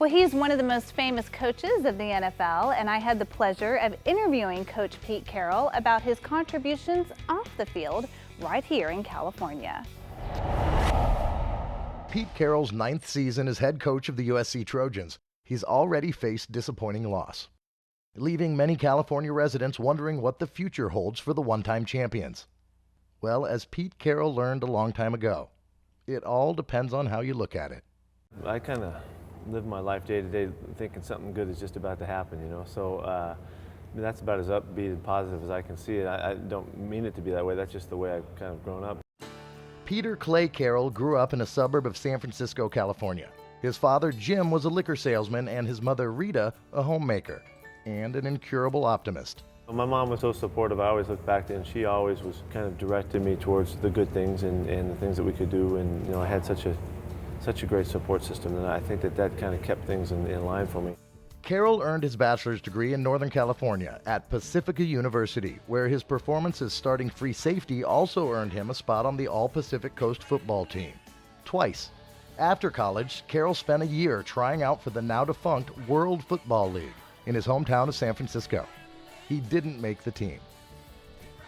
Well, he's one of the most famous coaches of the NFL, and I had the pleasure of interviewing Coach Pete Carroll about his contributions off the field right here in California. Pete Carroll's 9th season as head coach of the USC Trojans, he's already faced disappointing loss, leaving many California residents wondering what the future holds for the one-time champions. Well, as Pete Carroll learned a long time ago, it all depends on how you look at it. I kind of live my life day to day thinking something good is just about to happen, so that's about as upbeat and positive as I can see it. I don't mean it to be that way. That's just the way I've kind of grown up. Peter Clay Carroll grew up in a suburb of San Francisco, California. His father, Jim, was a liquor salesman, and his mother, Rita, a homemaker and an incurable optimist. My mom was so supportive. I always look back to, and she always was kind of directing me towards the good things and the things that we could do. And I had such a great support system, and I think that kind of kept things in line for me. Carroll earned his bachelor's degree in Northern California at Pacifica University, where his performance as starting free safety also earned him a spot on the All-Pacific Coast football team, twice. After college, Carroll spent a year trying out for the now-defunct World Football League in his hometown of San Francisco. He didn't make the team.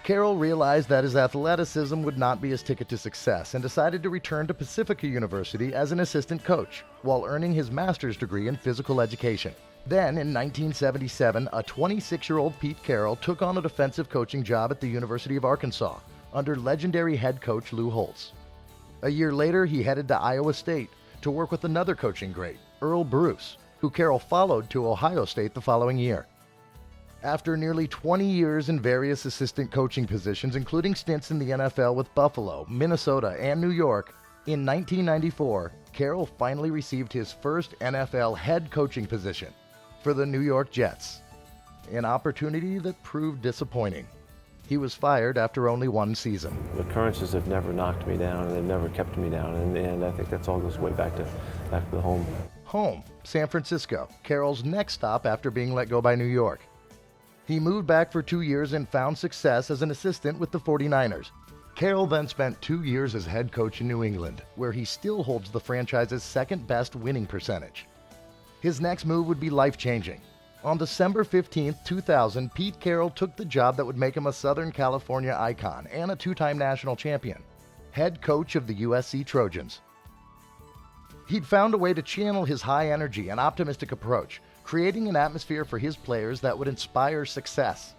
Carroll realized that his athleticism would not be his ticket to success and decided to return to Pacifica University as an assistant coach while earning his master's degree in physical education. Then, in 1977, a 26-year-old Pete Carroll took on a defensive coaching job at the University of Arkansas under legendary head coach Lou Holtz. A year later, he headed to Iowa State to work with another coaching great, Earl Bruce, who Carroll followed to Ohio State the following year. After nearly 20 years in various assistant coaching positions, including stints in the NFL with Buffalo, Minnesota, and New York, in 1994, Carroll finally received his first NFL head coaching position for the New York Jets, an opportunity that proved disappointing. He was fired after only one season. The occurrences have never knocked me down, and they've never kept me down, and I think that's all goes way back to the home. Home, San Francisco, Carroll's next stop after being let go by New York. He moved back for 2 years and found success as an assistant with the 49ers. Carroll then spent 2 years as head coach in New England, where he still holds the franchise's second-best winning percentage. His next move would be life-changing. On December 15, 2000, Pete Carroll took the job that would make him a Southern California icon and a 2-time national champion, head coach of the USC Trojans. He'd found a way to channel his high energy and optimistic approach, creating an atmosphere for his players that would inspire success.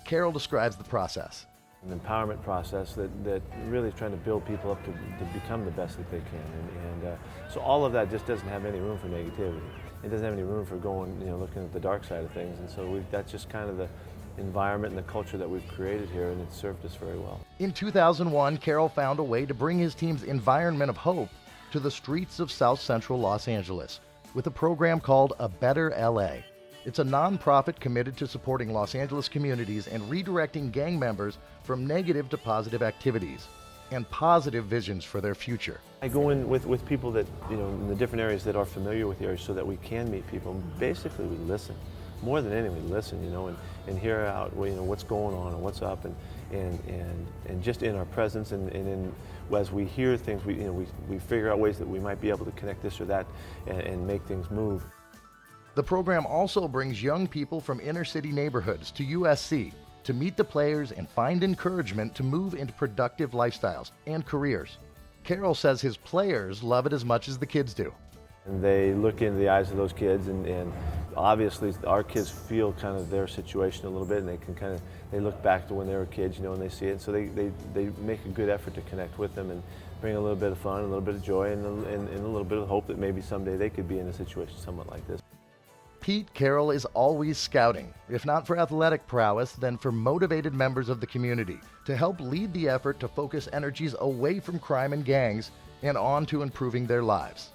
Carroll describes the process. An empowerment process that really is trying to build people up to become the best that they can. So all of that just doesn't have any room for negativity. It doesn't have any room for going, looking at the dark side of things. And so that's just kind of the environment and the culture that we've created here, and it's served us very well. In 2001, Carroll found a way to bring his team's environment of hope to the streets of South Central Los Angeles with a program called A Better LA. It's a nonprofit committed to supporting Los Angeles communities and redirecting gang members from negative to positive activities and positive visions for their future. I go in with people that, in the different areas that are familiar with the area so that we can meet people. Basically, we listen. More than anything, we listen, and hear out, what's going on and what's up, and just in our presence and as we hear things, we figure out ways that we might be able to connect this or that and make things move. The program also brings young people from inner city neighborhoods to USC to meet the players and find encouragement to move into productive lifestyles and careers. Carroll says his players love it as much as the kids do. And they look into the eyes of those kids, and obviously our kids feel kind of their situation a little bit, and they can they look back to when they were kids, and they see it. So they make a good effort to connect with them and bring a little bit of fun, a little bit of joy, and a little bit of hope that maybe someday they could be in a situation somewhat like this. Pete Carroll is always scouting, if not for athletic prowess, then for motivated members of the community to help lead the effort to focus energies away from crime and gangs and on to improving their lives,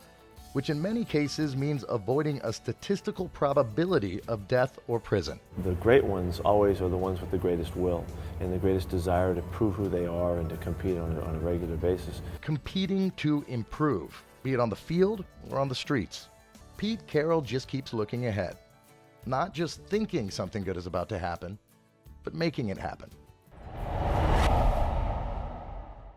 which in many cases means avoiding a statistical probability of death or prison. The great ones always are the ones with the greatest will and the greatest desire to prove who they are and to compete on a regular basis. Competing to improve, be it on the field or on the streets. Pete Carroll just keeps looking ahead, not just thinking something good is about to happen, but making it happen.